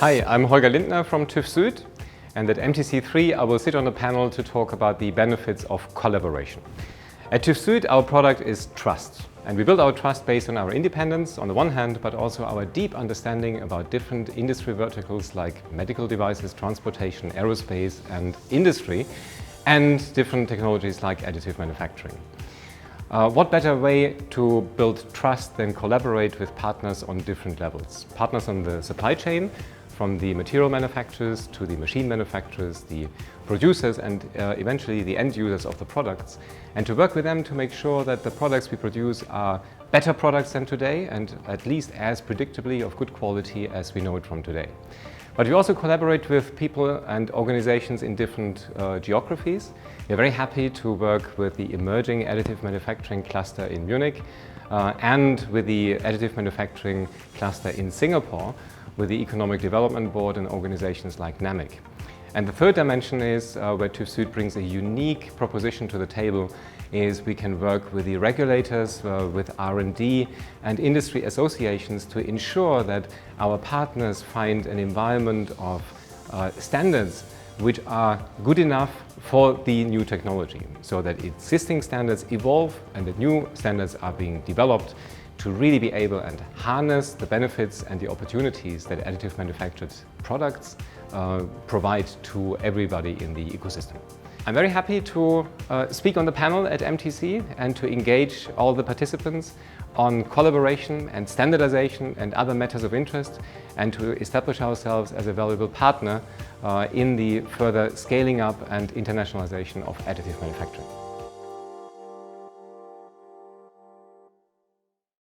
Hi, I'm Holger Lindner from TÜV Süd, and at MTC3 I will sit on a panel to talk about the benefits of collaboration. At TÜV Süd our product is trust, and we build our trust based on our independence on the one hand, but also our deep understanding about different industry verticals like medical devices, transportation, aerospace and industry, and different technologies like additive manufacturing. What better way to build trust than collaborate with partners on different levels? Partners on the supply chain, from the material manufacturers to the machine manufacturers, the producers and eventually the end users of the products, and to work with them to make sure that the products we produce are better products than today and at least as predictably of good quality as we know it from today. But we also collaborate with people and organizations in different geographies. We're very happy to work with the emerging additive manufacturing cluster in Munich and with the additive manufacturing cluster in Singapore, with the Economic Development Board and organizations like NAMIC. And the third dimension is where TÜV Süd brings a unique proposition to the table is we can work with the regulators, with R&D and industry associations to ensure that our partners find an environment of standards which are good enough for the new technology, so that existing standards evolve and that new standards are being developed to really be able and harness the benefits and the opportunities that additive manufactured products provide to everybody in the ecosystem. I'm very happy to speak on the panel at MTC and to engage all the participants on collaboration and standardization and other matters of interest, and to establish ourselves as a valuable partner in the further scaling up and internationalization of additive manufacturing.